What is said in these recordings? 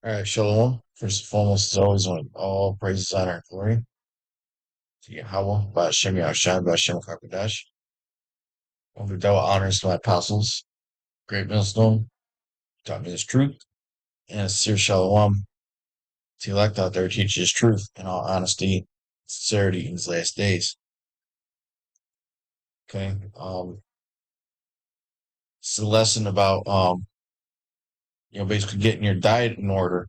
All right, Shalom. First and foremost, as always, want all praises, honor, and glory to Yahawah, Ba'ashem Yahshua, Ba'ashem Kakadash. Over double honors to my apostles, Great Millstone, taught me this truth, and a sincere Shalom to elect out there who teaches truth in all honesty, sincerity in his last days. Okay. It's a lesson about basically getting your diet in order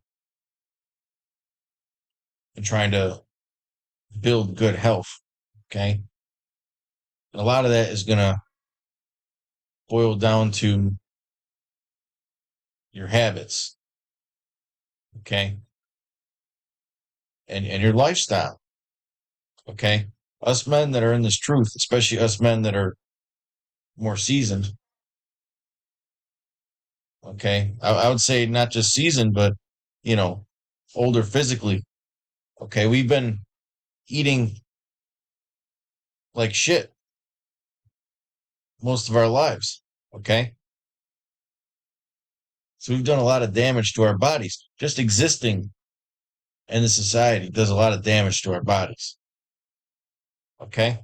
and trying to build good health. Okay. And a lot of that is gonna boil down to your habits. Okay. And your lifestyle. Okay. Us men that are in this truth, especially us men that are more seasoned. Okay. I would say not just seasoned, but, you know, older physically. Okay. We've been eating like shit most of our lives. Okay. So we've done a lot of damage to our bodies. Just existing in the society does a lot of damage to our bodies. Okay.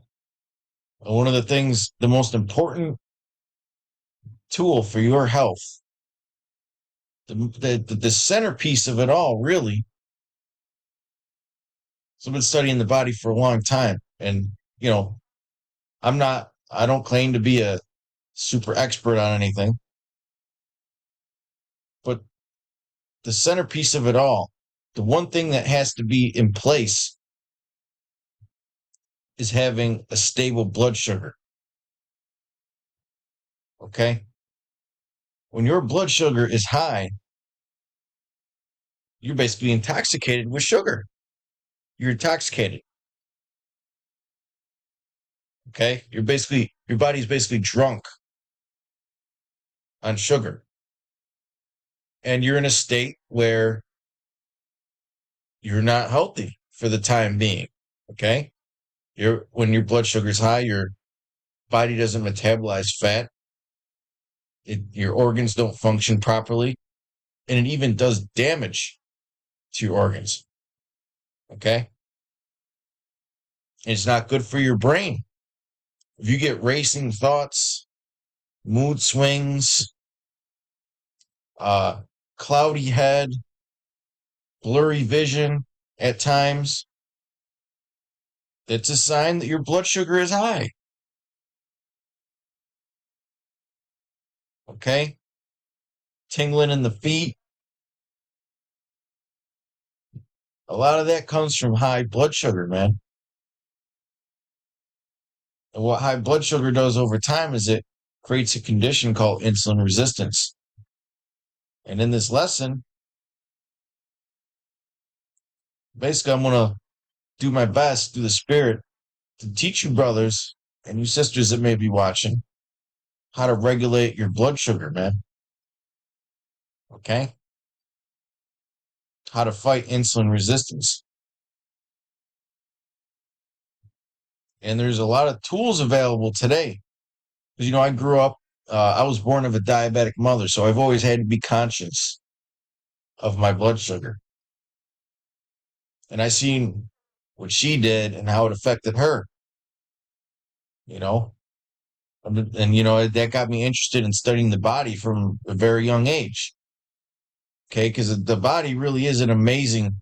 And one of the things, the most important tool for your health, the centerpiece of it all, really. So I've been studying the body for a long time. And, you know, I don't claim to be a super expert on anything, but the centerpiece of it all, the one thing that has to be in place is having a stable blood sugar. Okay. When your blood sugar is high, you're basically intoxicated with sugar. You're intoxicated. Okay. Your body's basically drunk on sugar. And you're in a state where you're not healthy for the time being. Okay. When your blood sugar is high, your body doesn't metabolize fat. Your organs don't function properly, and it even does damage to your organs. Okay. And it's not good for your brain. If you get racing thoughts, mood swings, uh, cloudy head, blurry vision at times, it's a sign that your blood sugar is high. Okay. Tingling in the feet. A lot of that comes from high blood sugar, man. And what high blood sugar does over time is it creates a condition called insulin resistance. And in this lesson, basically, I'm going to do my best through the spirit to teach you brothers and you sisters that may be watching how to regulate your blood sugar, man. Okay? How to fight insulin resistance. And there's a lot of tools available today. Because, I grew up, I was born of a diabetic mother, so I've always had to be conscious of my blood sugar. And I seen what she did and how it affected her, you know. And that got me interested in studying the body from a very young age. Okay, because the body really is an amazing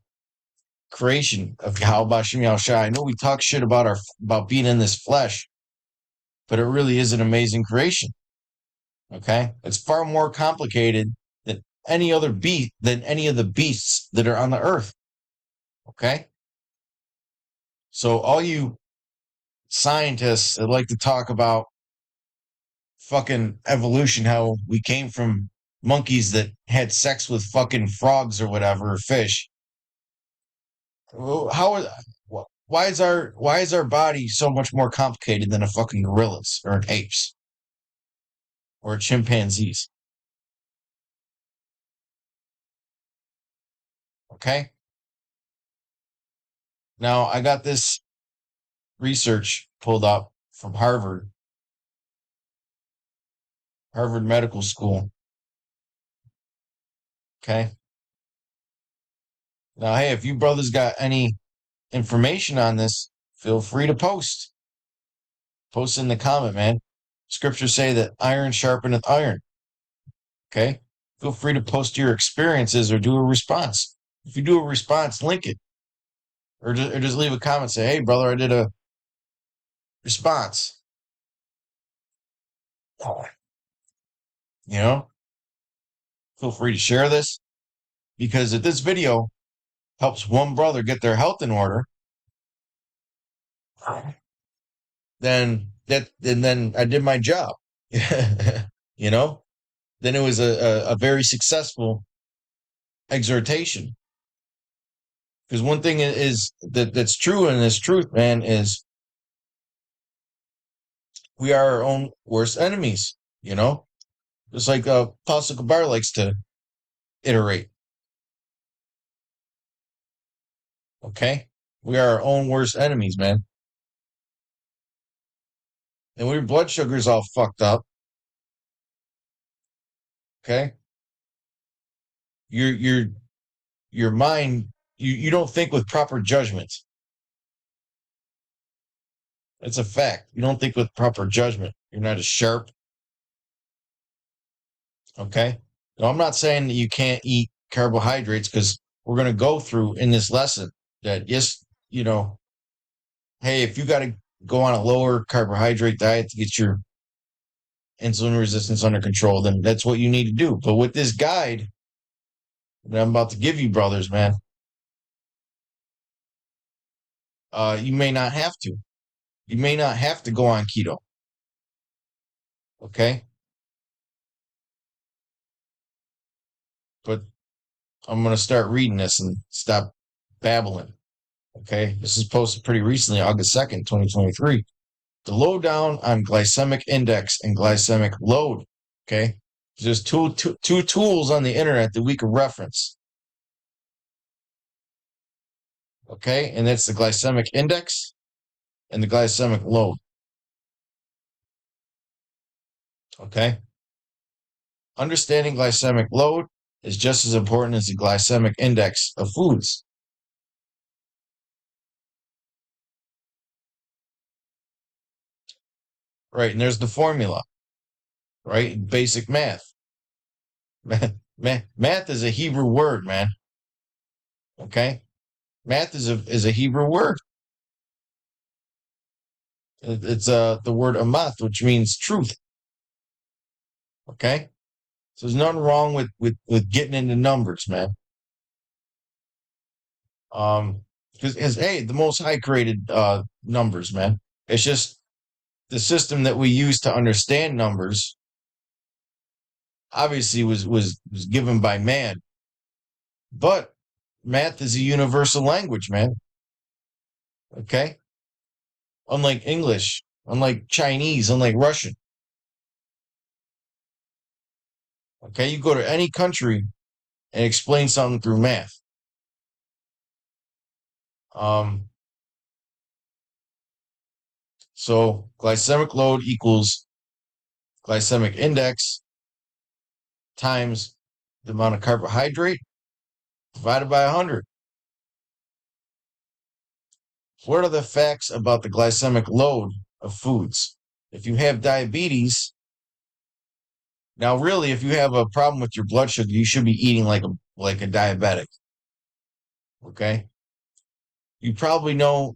creation of YAHAWASHI. I know we talk shit about being in this flesh, but it really is an amazing creation. Okay, it's far more complicated than any of the beasts that are on the earth. Okay, so all you scientists that like to talk about fucking evolution, how we came from monkeys that had sex with fucking frogs or whatever, or fish. How why is our body so much more complicated than a fucking gorilla's or an ape's or a chimpanzee's? Okay. Now I got this research pulled up from Harvard Medical School. Okay. Now, hey, if you brothers got any information on this, feel free to post. Post in the comment, man. Scriptures say that iron sharpeneth iron. Okay? Feel free to post your experiences or do a response. If you do a response, link it. Or just leave a comment, say, hey, brother, I did a response. You know? Feel free to share this. Because if this video helps one brother get their health in order, then I did my job. You know? Then it was a very successful exhortation. Because one thing is that's true in this truth, man, is we are our own worst enemies, you know? Just like Apostle Kabar likes to iterate. Okay? We are our own worst enemies, man. And when your blood sugar is all fucked up, okay? Your mind, you don't think with proper judgment. It's a fact. You don't think with proper judgment. You're not as sharp. Okay? Now, I'm not saying that you can't eat carbohydrates, because we're going to go through in this lesson that, yes, hey, if you got to go on a lower carbohydrate diet to get your insulin resistance under control, then that's what you need to do. But with this guide that I'm about to give you, brothers, man, you may not have to. You may not have to go on keto. Okay? But I'm going to start reading this and stop babbling. Okay? This is posted pretty recently, August 2nd, 2023. The lowdown on glycemic index and glycemic load. Okay? There's two tools on the internet that we can reference. Okay? And that's the glycemic index and the glycemic load. Okay? Understanding glycemic load is just as important as the glycemic index of foods. Right? And there's the formula. Right? Basic math. Math is a Hebrew word, man. Okay? Math is a Hebrew word. It's the word amath, which means truth. Okay? So there's nothing wrong with getting into numbers, man. Because hey, the Most High created numbers, man. It's just the system that we use to understand numbers obviously was given by man. But math is a universal language, man. Okay? Unlike English, unlike Chinese, unlike Russian. Okay, you go to any country and explain something through math. So glycemic load equals glycemic index times the amount of carbohydrate divided by 100. What are the facts about the glycemic load of foods? If you have diabetes, now really, if you have a problem with your blood sugar, you should be eating like a diabetic. Okay? You probably know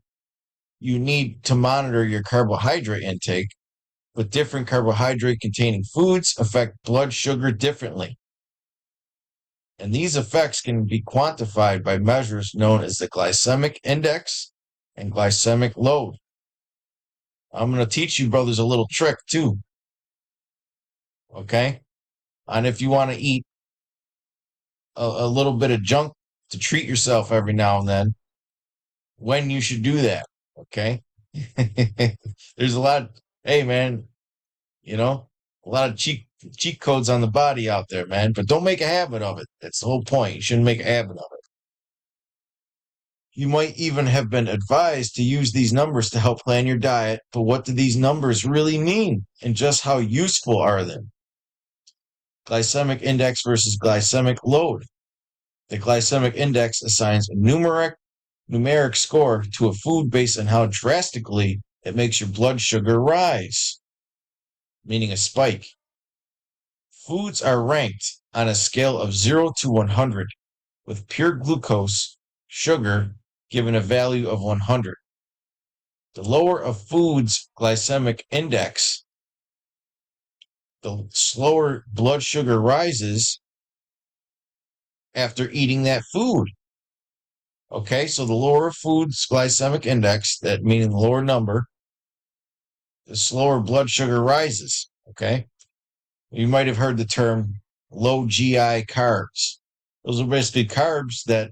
you need to monitor your carbohydrate intake, but different carbohydrate containing foods affect blood sugar differently. And these effects can be quantified by measures known as the glycemic index and glycemic load. I'm going to teach you brothers a little trick too. Okay? And if you want to eat a little bit of junk to treat yourself every now and then, when you should do that. Okay? There's a lot, hey man, a lot of cheat codes on the body out there, man. But don't make a habit of it. That's the whole point. You shouldn't make a habit of it. You might even have been advised to use these numbers to help plan your diet, but what do these numbers really mean? And just how useful are they? Glycemic index versus glycemic load. The glycemic index assigns a numeric score to a food based on how drastically it makes your blood sugar rise, meaning a spike. Foods are ranked on a scale of 0 to 100, with pure glucose, sugar, given a value of 100. The lower a food's glycemic index, the slower blood sugar rises after eating that food. Okay, so the lower food's glycemic index, that meaning the lower number, the slower blood sugar rises. Okay, you might have heard the term low GI carbs. Those are basically carbs that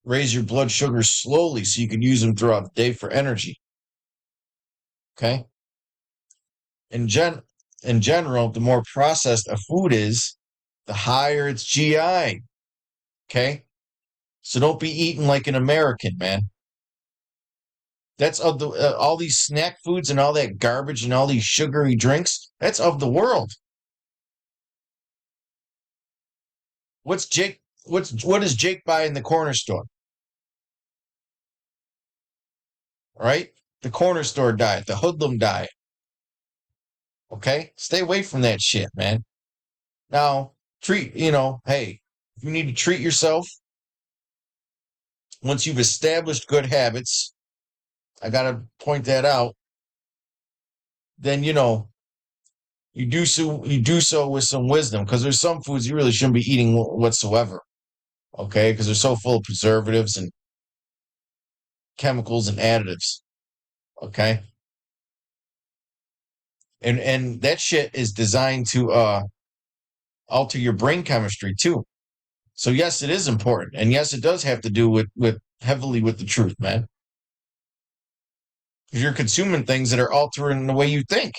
raise your blood sugar slowly so you can use them throughout the day for energy. Okay, in general, the more processed a food is, the higher its GI. Okay, so don't be eating like an American, man. That's of the all these snack foods and all that garbage and all these sugary drinks. That's of the world. What does Jake buy in the corner store? Right? The corner store diet, the hoodlum diet. Okay? Stay away from that shit, man. Now, hey, if you need to treat yourself, once you've established good habits, I gotta point that out, then you do so with some wisdom, because there's some foods you really shouldn't be eating whatsoever. Okay, because they're so full of preservatives and chemicals and additives. Okay, and that shit is designed to alter your brain chemistry too. So yes, it is important, and yes, it does have to do with heavily with the truth, man. Because you're consuming things that are altering the way you think.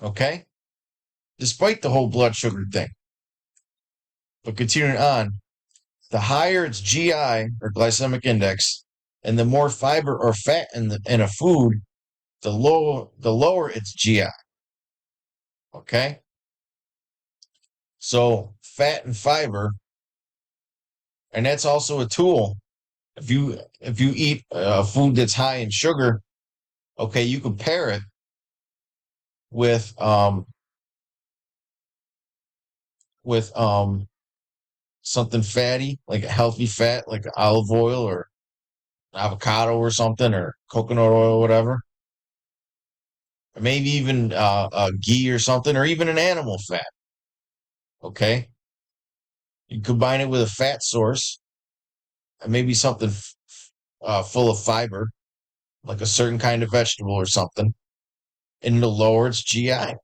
Okay, despite the whole blood sugar thing. But continuing on, the higher its GI or glycemic index, and the more fiber or fat in a food, the lower its GI. Okay, so fat and fiber, and that's also a tool. If you eat a food that's high in sugar, okay, you can pair it with something fatty, like a healthy fat, like olive oil or avocado or something, or coconut oil, or whatever. Or maybe even ghee or something, or even an animal fat. Okay, you combine it with a fat source, and maybe something full of fiber, like a certain kind of vegetable or something, and it'll lower its GI, the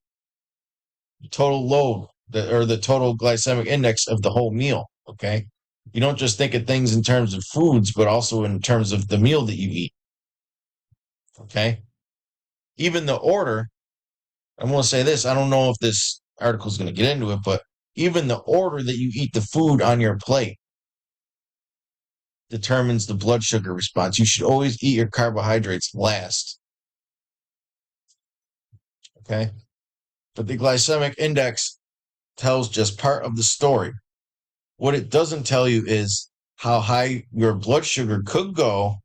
total load, or the total glycemic index of the whole meal. Okay, you don't just think of things in terms of foods, but also in terms of the meal that you eat. Okay, even the order. I'm going to say this. I don't know if this article is going to get into it, but even the order that you eat the food on your plate determines the blood sugar response. You should always eat your carbohydrates last. Okay, but the glycemic index tells just part of the story. What it doesn't tell you is how high your blood sugar could go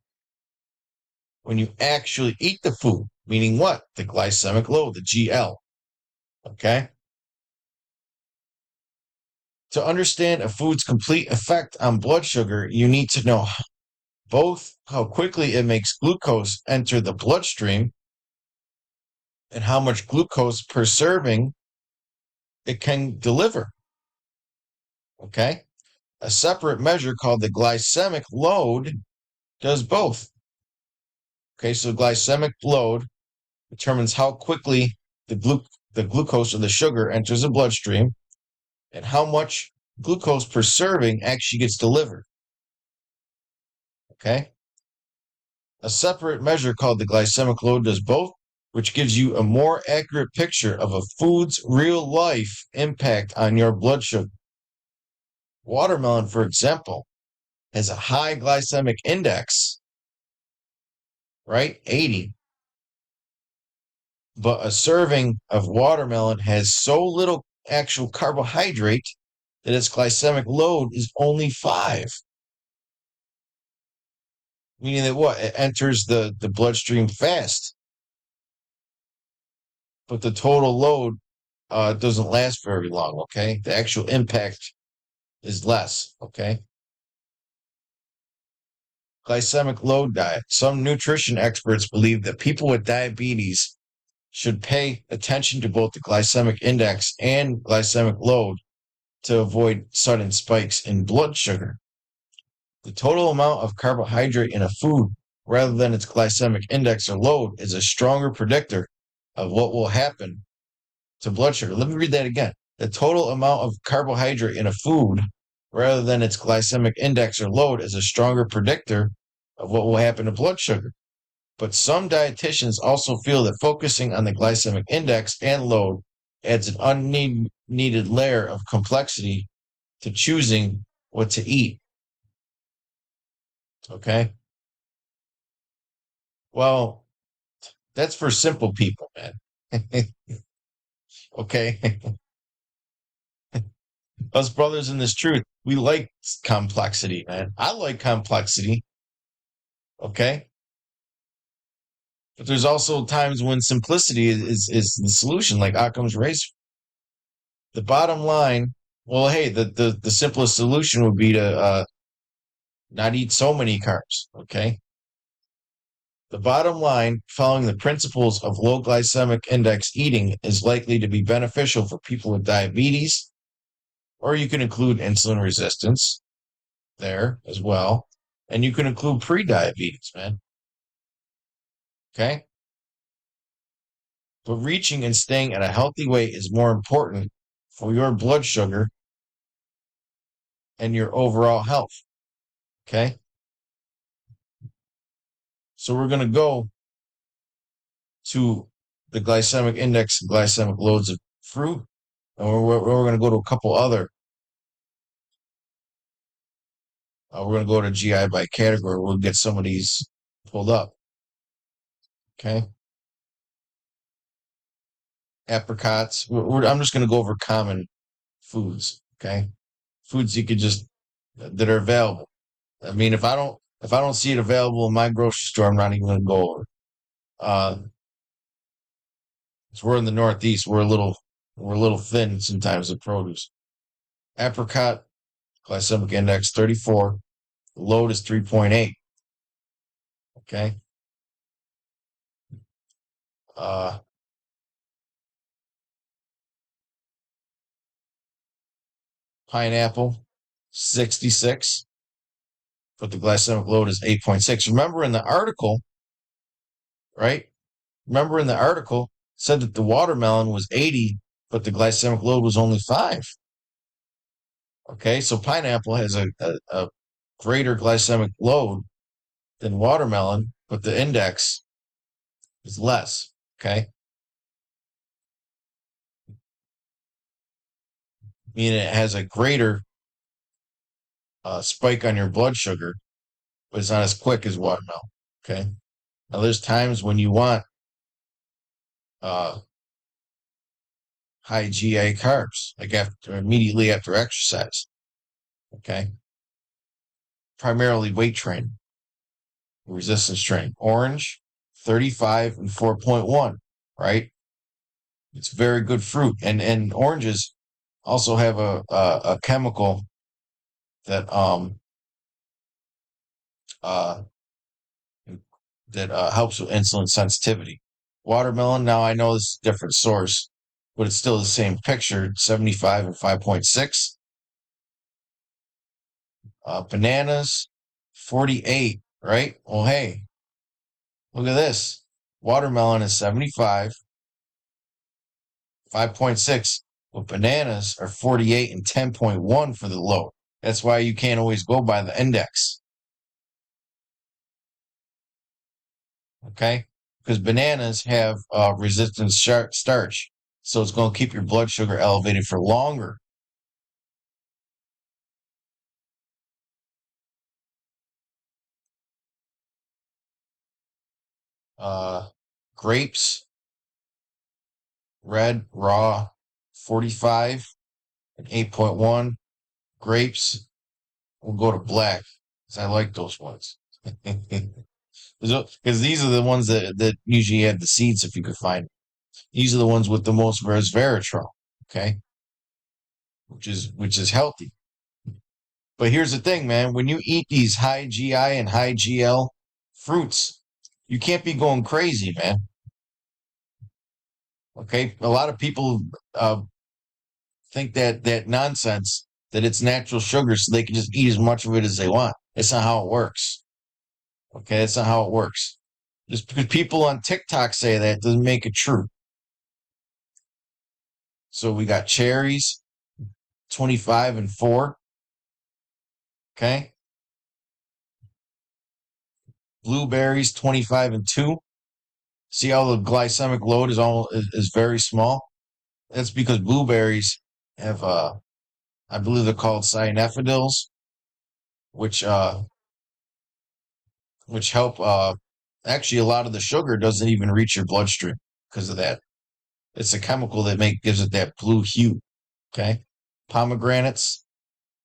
when you actually eat the food, meaning what? The glycemic load, the GL. Okay? To understand a food's complete effect on blood sugar, you need to know both how quickly it makes glucose enter the bloodstream and how much glucose per serving it can deliver. Okay? A separate measure called the glycemic load does both. Okay, so glycemic load determines how quickly the glucose or the sugar enters the bloodstream and how much glucose per serving actually gets delivered. Okay? A separate measure called the glycemic load does both, which gives you a more accurate picture of a food's real life impact on your blood sugar. Watermelon, for example, has a high glycemic index, right? 80. But a serving of watermelon has so little actual carbohydrate, that its glycemic load is only 5. Meaning that what? It enters the bloodstream fast, but the total load doesn't last very long, okay? The actual impact is less, okay? Glycemic load diet. Some nutrition experts believe that people with diabetes should pay attention to both the glycemic index and glycemic load to avoid sudden spikes in blood sugar. The total amount of carbohydrate in a food, rather than its glycemic index or load, is a stronger predictor of what will happen to blood sugar. Let me read that again. The total amount of carbohydrate in a food, rather than its glycemic index or load, is a stronger predictor of what will happen to blood sugar. But some dietitians also feel that focusing on the glycemic index and load adds an unneeded layer of complexity to choosing what to eat. Okay. Well, that's for simple people, man. Okay. Us brothers in this truth, we like complexity, man. I like complexity. Okay. But there's also times when simplicity is the solution, like Occam's razor. The bottom line, well, hey, the simplest solution would be to not eat so many carbs. Okay. The bottom line, following the principles of low glycemic index eating is likely to be beneficial for people with diabetes, or you can include insulin resistance there as well. And you can include pre-diabetes, man. Okay. But reaching and staying at a healthy weight is more important for your blood sugar and your overall health. Okay. So we're going to go to the glycemic index and glycemic loads of fruit. And we're going to go to a couple other. We're going to go to GI by category. We'll get some of these pulled up. Okay. Apricots. I'm just going to go over common foods. Okay. Foods you could just, that are available. I mean, if I don't see it available in my grocery store, I'm not even going to go over. Uh, so we're in the Northeast. We're a little thin sometimes with produce. Apricot, glycemic index 34. The load is 3.8. Okay. Uh, Pineapple, 66. But the glycemic load is 8.6. Remember in the article, right? Remember in the article said that the watermelon was 80, but the glycemic load was only 5. Okay, so pineapple has a greater glycemic load than watermelon, but the index is less. Okay, meaning it has a greater spike on your blood sugar, but it's not as quick as watermelon. Okay, now there's times when you want uh, high GA carbs, like immediately after exercise. Okay, primarily weight training, resistance training. Orange, 35 and 4.1. Right, it's very good fruit, and oranges also have a chemical that uh helps with insulin sensitivity. Watermelon, now I know this is a different source, but it's still the same picture, 75 and 5.6. Bananas, 48, right? Well, hey, look at this. Watermelon is 75, 5.6, but bananas are 48 and 10.1 for the load. That's why you can't always go by the index. Okay? Because bananas have resistant starch. So it's going to keep your blood sugar elevated for longer. Uh, Grapes, red, raw, 45 and 8.1. Grapes, we'll go to black because I like those ones. Because these are the ones that usually have the seeds if you could find them. These are the ones with the most resveratrol, okay, which is healthy. But here's the thing, man. When you eat these high GI and high GL fruits, you can't be going crazy, man. Okay, a lot of people think that nonsense that it's natural sugar, so they can just eat as much of it as they want. That's not how it works. Okay, that's not how it works. Just because people on TikTok say that doesn't make it true. So we got cherries, 25 and 4. Okay. Blueberries, 25 and 2. See how the glycemic load is very small? That's because blueberries have I believe they're called cyanophyllins, which which help actually a lot of the sugar doesn't even reach your bloodstream because of that. It's a chemical that gives it that blue hue. Okay. Pomegranates.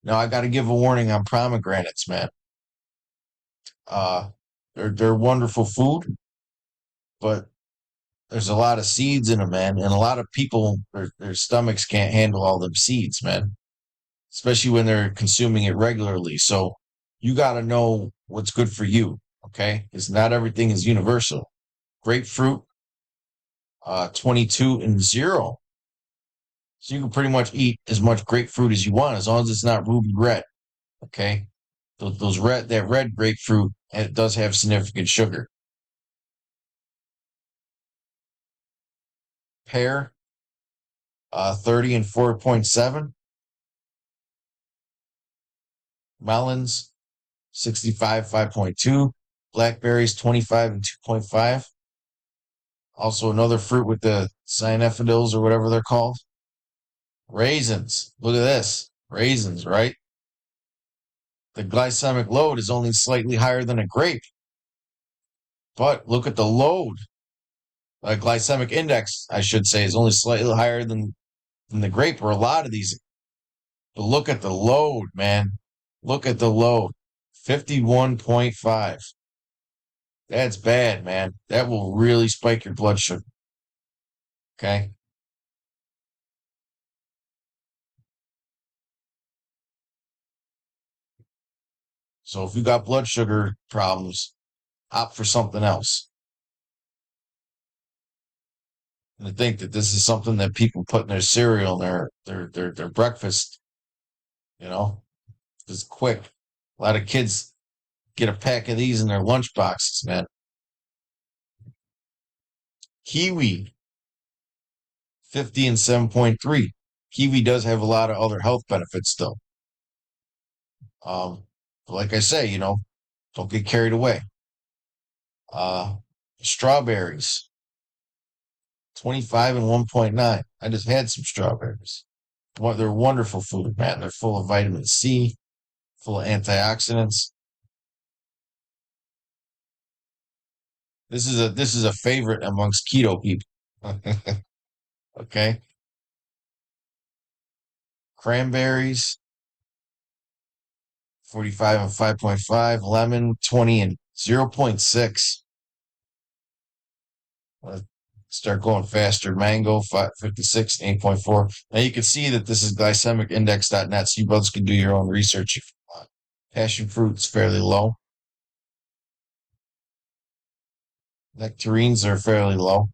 Now I gotta give a warning on pomegranates, man. Uh they're wonderful food, but there's a lot of seeds in them, man, and a lot of people their stomachs can't handle all them seeds, man, especially when they're consuming it regularly. So you got to know what's good for you, okay? Because not everything is universal. Grapefruit, 22 and 0. So you can pretty much eat as much grapefruit as you want as long as it's not ruby red, okay? That red grapefruit, it does have significant sugar. Pear, 30 and 4.7. Melons, 65, 5.2. Blackberries, 25 and 2.5. Also another fruit with the cyanophyllins or whatever they're called. Raisins. Look at this. Raisins, right? The glycemic load is only slightly higher than a grape. But look at the load. Glycemic index, I should say, is only slightly higher than the grape or a lot of these. But look at the load, man. Look at the load. 51.5. That's bad, man. That will really spike your blood sugar. Okay. So if you got blood sugar problems, opt for something else. And to think that this is something that people put in their cereal and their breakfast, you know, is quick. A lot of kids get a pack of these in their lunch boxes, man. Kiwi, 50 and 7.3. Kiwi does have a lot of other health benefits though. But like I say, don't get carried away. Uh, Strawberries, 25 and 1.9. I just had some strawberries. They're wonderful food, man. They're full of vitamin C, full of antioxidants. This is a favorite amongst keto people. Okay. Cranberries, 45 and 5.5. Lemon, 20 and 0.6. Start going faster. Mango, 56 and 8.4. Now you can see that this is glycemicindex.net, so you both can do your own research if you want. Passion fruit's fairly low. Nectarines are fairly low.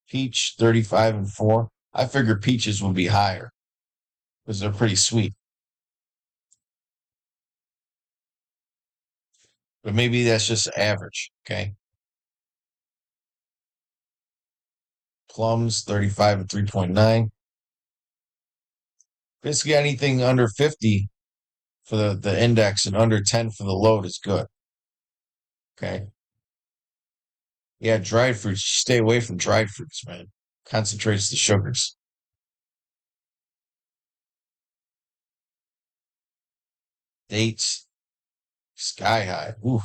Peach, 35 and 4. I figured peaches would be higher because they're pretty sweet. But maybe that's just average. Okay. Plums, 35 and 3.9. Basically anything under 50 for the index and under 10 for the load is good. Okay. Yeah, dried fruits. Stay away from dried fruits, man. Concentrates the sugars. Dates, sky high. Ooh.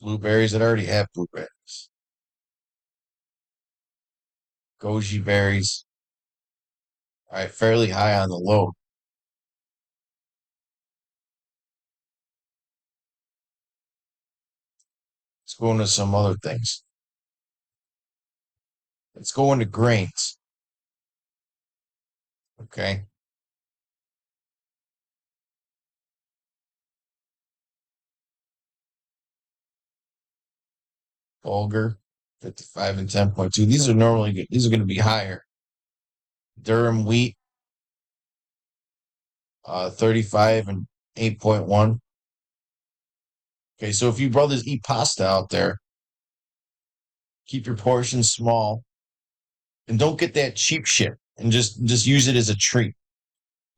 Blueberries that already have blueberries. Goji berries. All right, fairly high on the load. Let's go into some other things. Let's go into grains. Okay. Bulgur, 55 and 10.2. These are normally good. These are going to be higher. Durum wheat, 35 and 8.1. Okay, so if you brothers eat pasta out there, keep your portions small and don't get that cheap shit and just use it as a treat.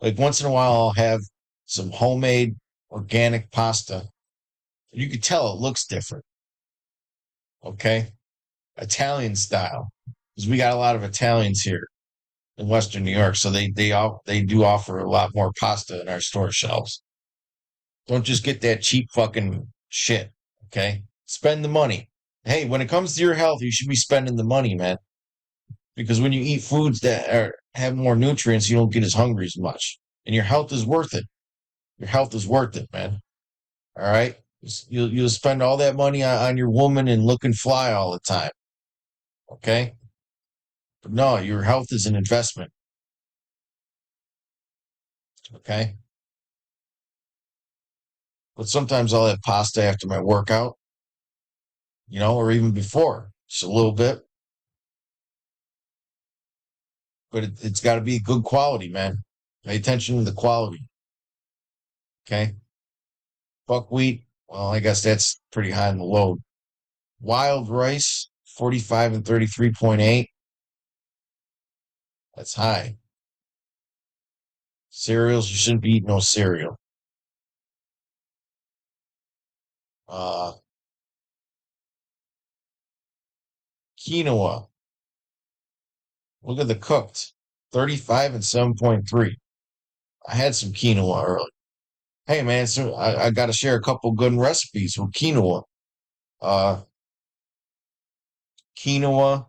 Like once in a while I'll have some homemade organic pasta. You can tell it looks different. Okay? Italian style. Because we got a lot of Italians here in Western New York, so they do offer a lot more pasta in our store shelves. Don't just get that cheap fucking shit. Okay? Spend the money. Hey, when it comes to your health, you should be spending the money, man. Because when you eat foods that have more nutrients, you don't get as hungry as much. And your health is worth it. Your health is worth it, man. All right? You'll spend all that money on your woman and looking fly all the time. Okay? But no, your health is an investment. Okay? But sometimes I'll have pasta after my workout, or even before. Just a little bit. But it's got to be good quality, man. Pay attention to the quality. Okay? Buckwheat, well, I guess that's pretty high in the load. Wild rice, 45 and 33.8. That's high. Cereals, you shouldn't be eating no cereal. Uh, Quinoa. Look at the cooked. 35 and 7.3. I had some quinoa earlier. Hey man, so I got to share a couple good recipes with quinoa. Uh, Quinoa,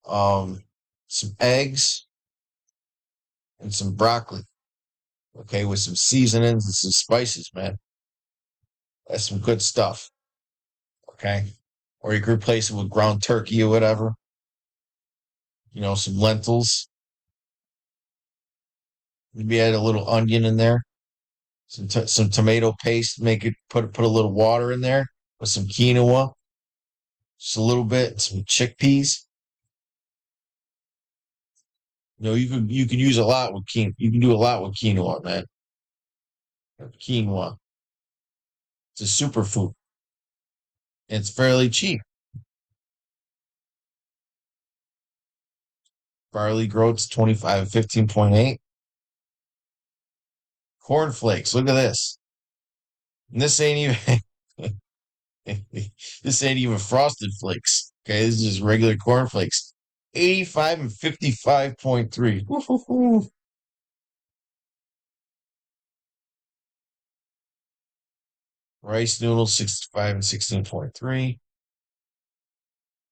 um, some eggs, and some broccoli. Okay, with some seasonings and some spices, man. That's some good stuff. Okay, or you could replace it with ground turkey or whatever. Some lentils. Maybe add a little onion in there, some tomato paste. Make it put a little water in there with some quinoa, just a little bit, some chickpeas. You can use a lot with quinoa. You can do a lot with quinoa, man. Quinoa. It's a superfood. It's fairly cheap. Barley groats 25 and 15.8. Cornflakes. Look at this. And this ain't even this ain't even frosted flakes. Okay, this is just regular cornflakes. 85 and 55.3. Rice noodles 65 and 16.3.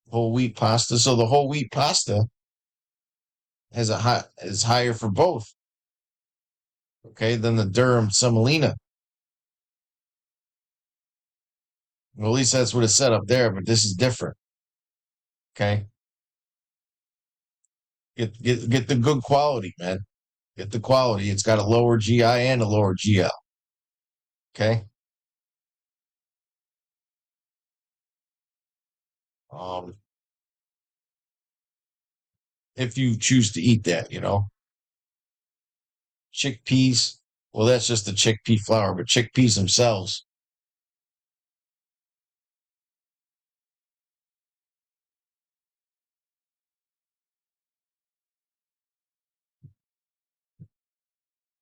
Whole wheat pasta. So the whole wheat pasta is higher for both. Okay, than the durum semolina. Well, at least that's what it's set up there, but this is different. Okay. Get the good quality, man. Get the quality. It's got a lower GI and a lower GL. Okay. Um, if you choose to eat that, chickpeas. Well, that's just the chickpea flour, but chickpeas themselves.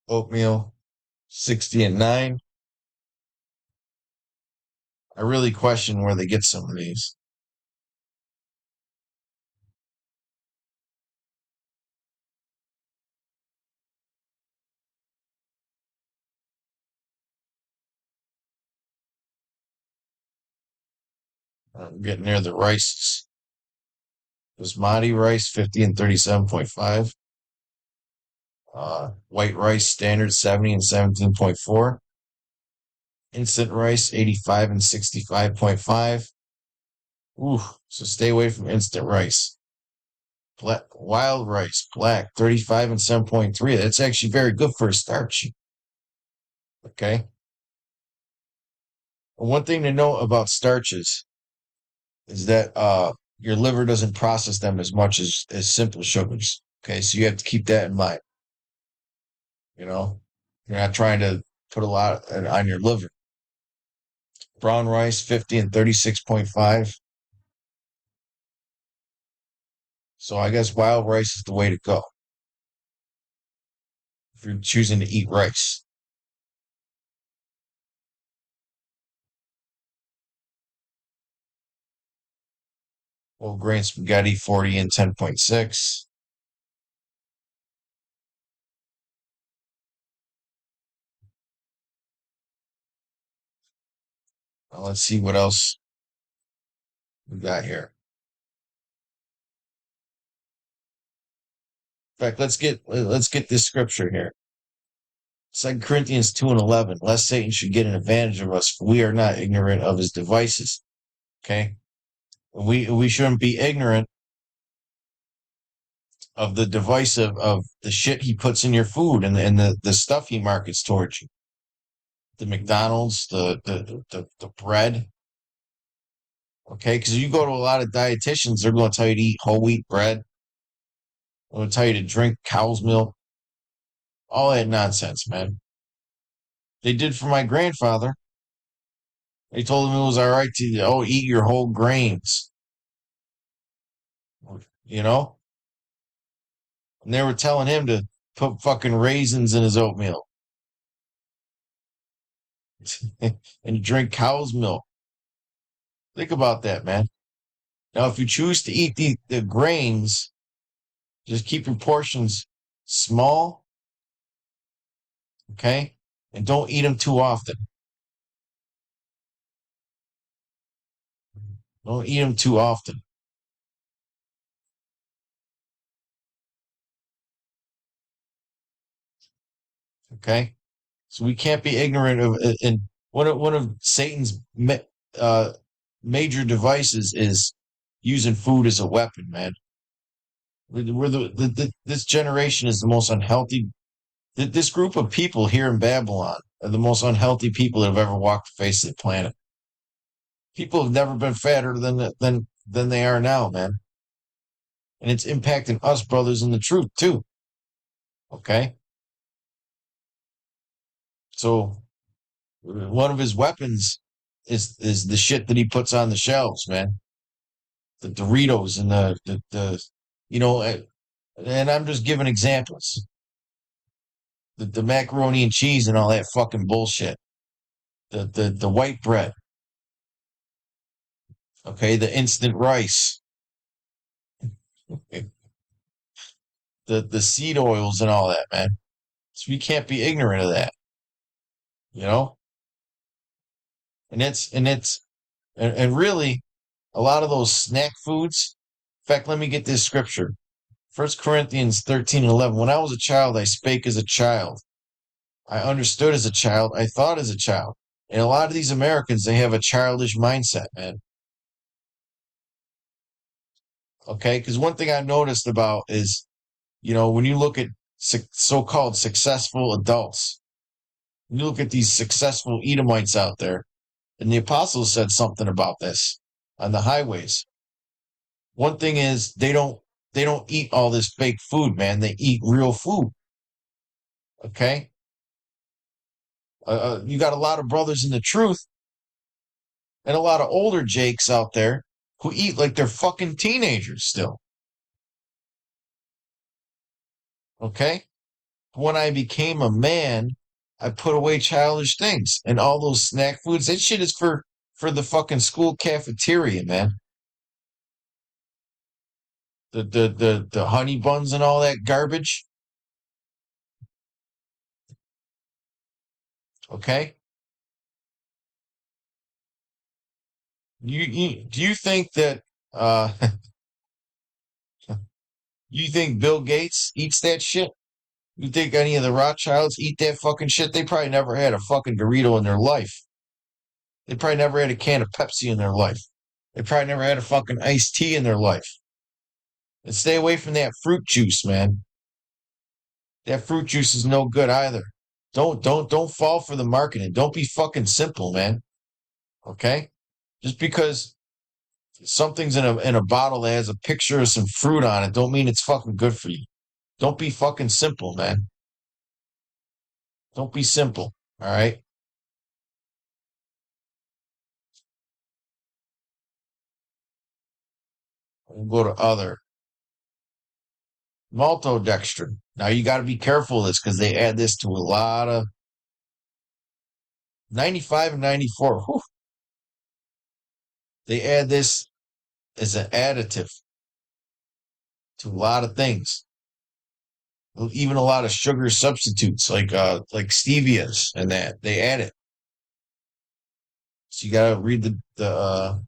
Oatmeal, 60 and 9. I really question where they get some of these. I'm getting near the rices. Basmati rice, 50 and 37.5. White rice, standard, 70 and 17.4. Instant rice, 85 and 65.5. Ooh, so stay away from instant rice. Black, wild rice, black, 35 and 7.3. That's actually very good for a starch. Okay. And one thing to know about starches is that your liver doesn't process them as much as simple sugars. Okay, so you have to keep that in mind. You know, you're not trying to put a lot on your liver. Brown rice, 50 and 36.5. So I guess wild rice is the way to go if you're choosing to eat rice. Whole grain spaghetti, 40 and 10.6. Well, let's see what else we got here. In fact, let's get this scripture here. 2 Corinthians 2 and 11. Lest Satan should get an advantage of us, for we are not ignorant of his devices. Okay? We shouldn't be ignorant of the device of the shit he puts in your food and the stuff he markets towards you. The McDonald's, the bread. Okay, because you go to a lot of dietitians, they're going to tell you to eat whole wheat bread. They're going to tell you to drink cow's milk. All that nonsense, man. They did for my grandfather. They told him it was all right to eat your whole grains. You know? And they were telling him to put fucking raisins in his oatmeal and drink cow's milk. Think about that, man. Now, if you choose to eat the grains, just keep your portions small, okay? And don't eat them too often. Don't eat them too often, okay? So we can't be ignorant of. And one of Satan's uh, major devices is using food as a weapon, man. This generation is the most unhealthy. This group of people here in Babylon are the most unhealthy people that have ever walked the face of the planet. People have never been fatter than they are now, man. And it's impacting us brothers in the truth too. Okay. So one of his weapons is the shit that he puts on the shelves, man. The Doritos and the you know, and I'm just giving examples. The macaroni and cheese and all that fucking bullshit. The white bread. Okay, the instant rice. The seed oils and all that, man. So we can't be ignorant of that, you know? And really a lot of those snack foods. In fact, let me get this scripture. 1 Corinthians 13 and 11. When I was a child, I spake as a child. I understood as a child. I thought as a child. And a lot of these Americans, they have a childish mindset, man. Okay? Because one thing I noticed about is, when you look at so-called successful adults, you look at these successful Edomites out there, and the apostles said something about this on the highways. One thing is they don't eat all this fake food, man. They eat real food. Okay? You got a lot of brothers in the truth and a lot of older jakes out there who eat like they're fucking teenagers still. Okay? When I became a man, I put away childish things and all those snack foods. That shit is for the fucking school cafeteria, man. The honey buns and all that garbage. Okay? Do you think that uh you think Bill Gates eats that shit? You think any of the Rothschilds eat that fucking shit? They probably never had a fucking Dorito in their life. They probably never had a can of Pepsi in their life. They probably never had a fucking iced tea in their life. And stay away from that fruit juice, man. That fruit juice is no good either. Don't fall for the marketing. Don't be fucking simple, man. Okay? Just because something's in a bottle that has a picture of some fruit on it, don't mean it's fucking good for you. Don't be fucking simple, man. Don't be simple. All right. We'll go to other maltodextrin. Now you got to be careful of this because they add this to a lot of 95 and 94. Whew, they add this as an additive to a lot of things, even a lot of sugar substitutes like stevias and that they add it. So you got to read the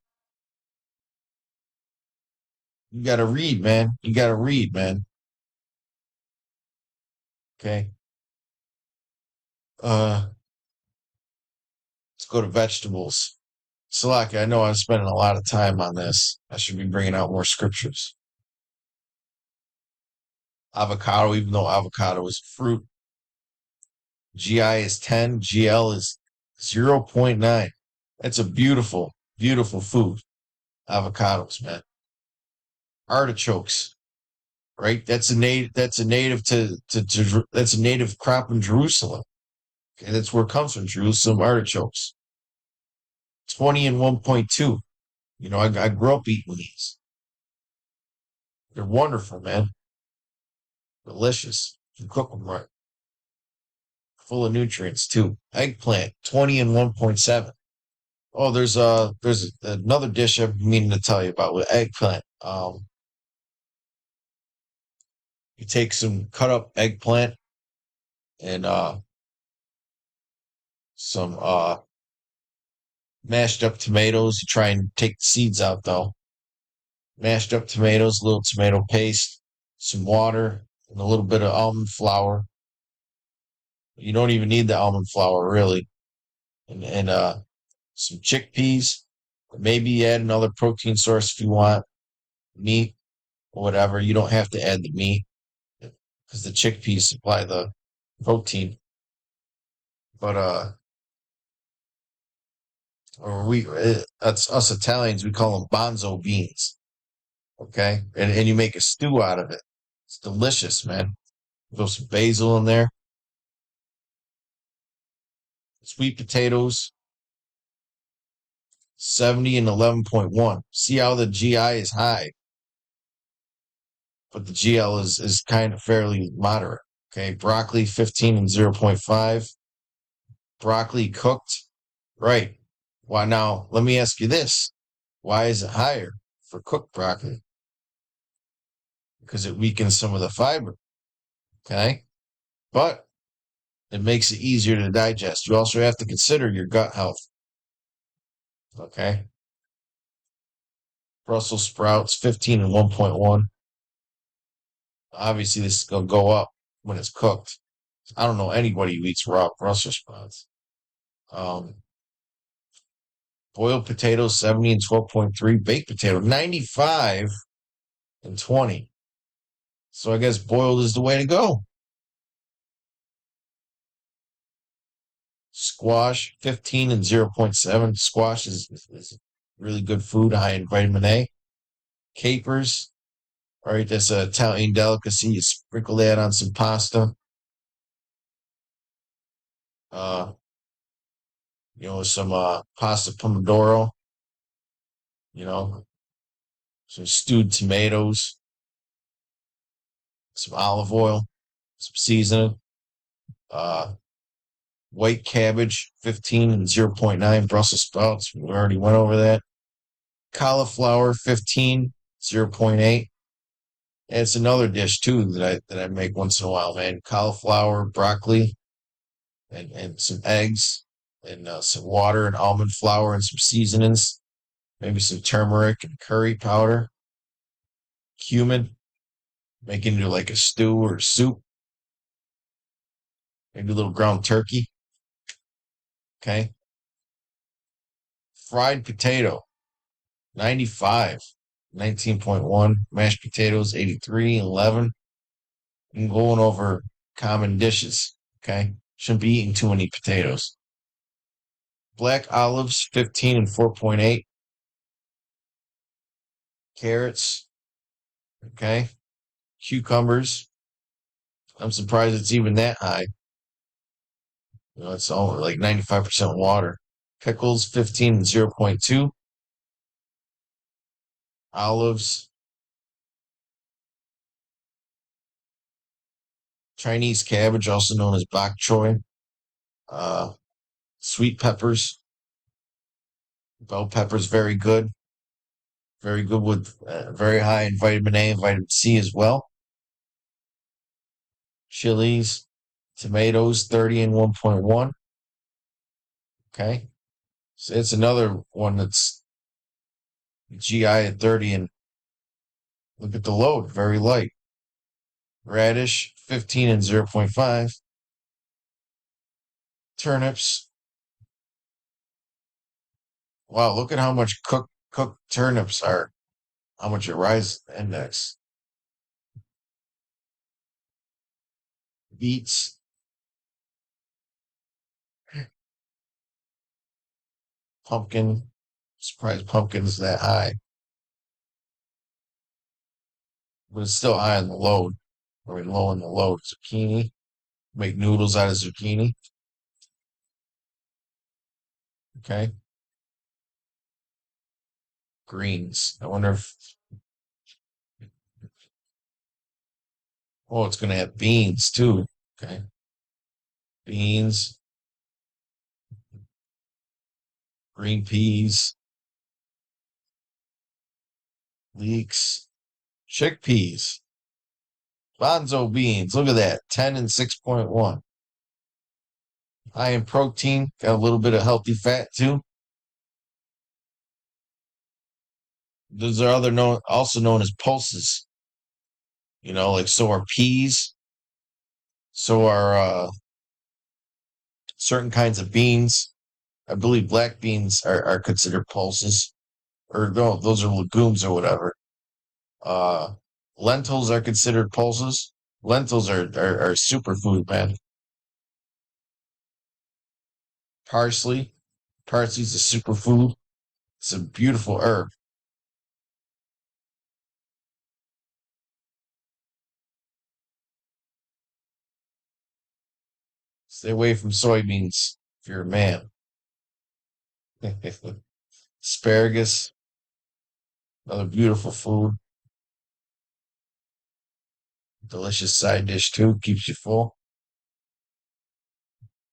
you got to read, man. You got to read, man. Okay. Uh, let's go to vegetables. Salaki, I know I'm spending a lot of time on this. I should be bringing out more scriptures. Avocado, even though avocado is fruit, GI is 10, GL is 0.9. That's a beautiful, beautiful food. Avocados, man. Artichokes, right? That's a native that's a native crop in Jerusalem. Okay, that's where it comes from, Jerusalem artichokes. 20 and 1.2. You know, I grew up eating these. They're wonderful, man. Delicious. You cook them right. Full of nutrients too. Eggplant, 20 and 1.7. Oh, there's another dish I've been meaning to tell you about with eggplant. You take some cut up eggplant and some mashed up tomatoes. You try and take the seeds out though. Mashed up tomatoes, a little tomato paste, some water, and a little bit of almond flour. You don't even need the almond flour really. And some chickpeas. Maybe add another protein source if you want, meat or whatever. You don't have to add the meat because the chickpeas supply the protein. But or that's us Italians, we call them bonzo beans. Okay, and you make a stew out of it. It's delicious, man. Throw some basil in there. Sweet potatoes, 70 and 11.1. See how the GI is high, but the GL is kind of fairly moderate. Okay, broccoli 15 and 0.5. Broccoli cooked, right? Why now? Let me ask you this: why is it higher for cooked broccoli? Because it weakens some of the fiber. Okay, but it makes it easier to digest. You also have to consider your gut health. Okay, Brussels sprouts 15 and 1.1. Obviously, this is gonna go up when it's cooked. I don't know anybody who eats raw Brussels sprouts. Um, Boiled potatoes 70 and 12.3. Baked potato 95 and 20. So I guess boiled is the way to go. Squash 15 and 0.7. Squash is really good food, high in vitamin A. Capers, all right, that's an Italian delicacy. You sprinkle that on some pasta. Uh, some pasta pomodoro, you know, some stewed tomatoes, some olive oil, some seasoning. Uh, White cabbage, 15 and 0.9. Brussels sprouts, we already went over that. Cauliflower, 15, 0.8. And it's another dish too that I make once in a while, man. Cauliflower, broccoli, and some eggs, and some water and almond flour and some seasonings. maybe some turmeric and curry powder, cumin, make it into like a stew or soup, maybe a little ground turkey. Okay. Fried potato, 95, 19.1. Mashed potatoes, 83, 11. I'm going over common dishes. Okay. Shouldn't be eating too many potatoes. Black olives, 15 and 4.8. Carrots. Okay. Cucumbers. I'm surprised it's even that high. You know, it's all like 95% water. Pickles, 15 and 0.2. Olives. Chinese cabbage, also known as bok choy. Uh, Sweet peppers. Bell peppers, very good. Very good with very high in vitamin A and vitamin C as well. Chilies, tomatoes, 30 and 1.1. Okay. So it's another one that's GI at 30, and look at the load, very light. Radish, 15 and 0.5. Turnips. Wow, look at how much cooked turnips are. How much it rises index. Beets, pumpkin. Surprised pumpkin's that high, but it's still high on the load. I mean, low on the load. Zucchini. Make noodles out of zucchini. Okay. Greens. I wonder if, oh, it's going to have beans too. Okay. Beans, green peas, leeks, chickpeas, bonzo beans. Look at that. 10 and 6.1. High in protein. Got a little bit of healthy fat too. Those are also known as pulses. You know, like so are peas. So are certain kinds of beans. I believe black beans are considered pulses, or no, those are legumes or whatever. Uh, Lentils are considered pulses. Lentils are superfood, man. Parsley, parsley's a superfood. It's a beautiful herb. Stay away from soybeans if you're a man. Asparagus, another beautiful food. Delicious side dish too, keeps you full.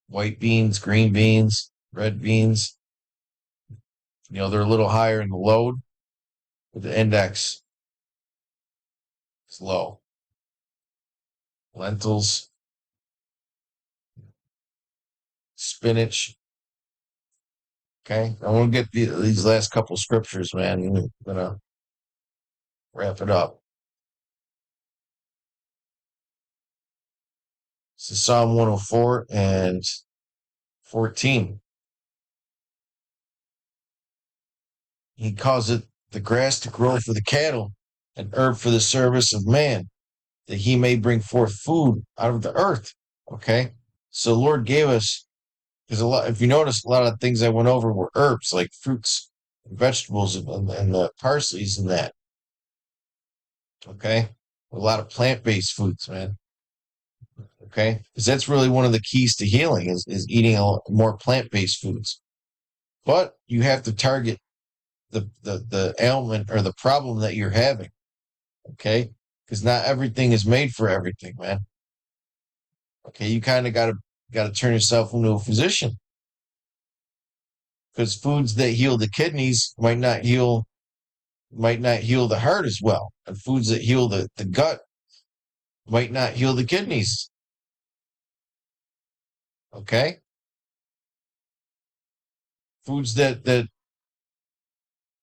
White beans, green beans, red beans. You know, they're a little higher in the load, but the index is low. Lentils, spinach. Okay. I want to get these last couple scriptures, man. I'm gonna wrap it up. This is Psalm 104 and 14. He calls it the grass to grow for the cattle, and herb for the service of man, that he may bring forth food out of the earth. Okay. So Lord gave us, because a lot, if you notice, a lot of things I went over were herbs, like fruits and vegetables and the parsleys and that. Okay. A lot of plant-based foods, man. Okay. Because that's really one of the keys to healing is eating more plant-based foods. But you have to target the ailment or the problem that you're having. Okay. Because not everything is made for everything, man. Okay. You kind of gotta turn yourself into a physician, because foods that heal the kidneys might not heal the heart as well. And foods that heal the gut might not heal the kidneys. Okay? Foods that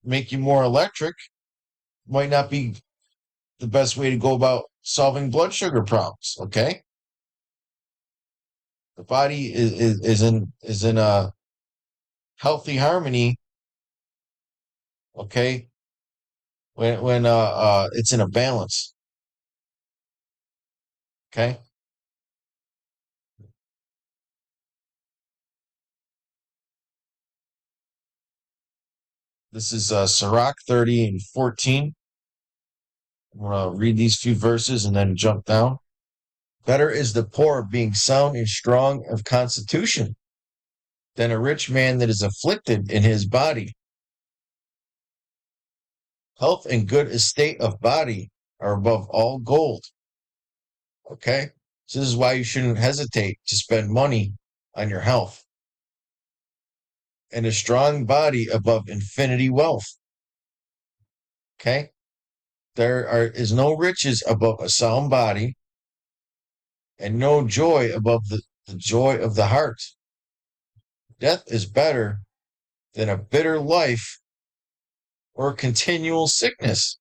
make you more electric might not be the best way to go about solving blood sugar problems. Okay, the body is in a healthy harmony. Okay, when it's in a balance. Okay, this is Sirach 30 and 14. I'm gonna read these few verses and then jump down. Better is the poor being sound and strong of constitution than a rich man that is afflicted in his body. Health and good estate of body are above all gold. Okay? So this is why you shouldn't hesitate to spend money on your health. And a strong body above infinity wealth. Okay? Is no riches above a sound body, and no joy above the joy of the heart. Death is better than a bitter life or continual sickness.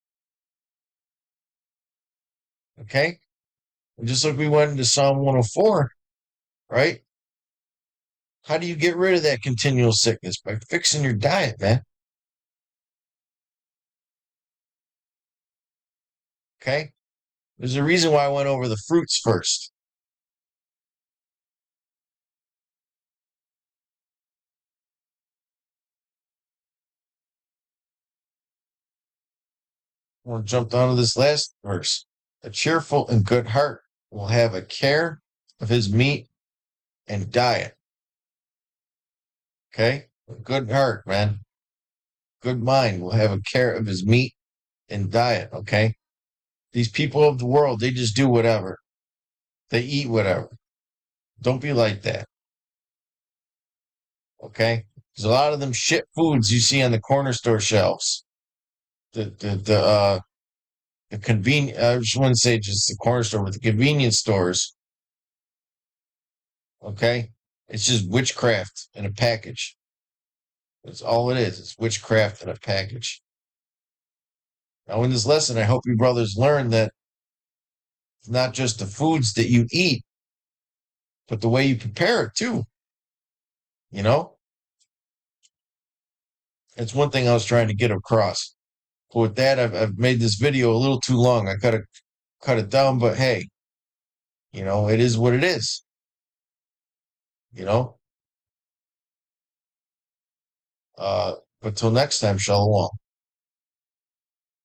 Okay? And just like we went into Psalm 104, right? How do you get rid of that continual sickness? By fixing your diet, man. Okay? There's a reason why I went over the fruits first. I want to jump down to this last verse. A cheerful and good heart will have a care of his meat and diet. Okay? A good heart, man. Good mind will have a care of his meat and diet. Okay? These people of the world, they just do whatever. They eat whatever. Don't be like that. Okay? There's a lot of them shit foods you see on the corner store shelves. The convenient, I just want to say just the corner store, but the convenience stores. Okay? It's just witchcraft in a package. That's all it is. It's witchcraft in a package. Now, in this lesson, I hope you brothers learn that it's not just the foods that you eat, but the way you prepare it too. You know? It's one thing I was trying to get across. But with that, I've made this video a little too long. I gotta cut it down, but hey, it is what it is. You know? But till next time, shalom.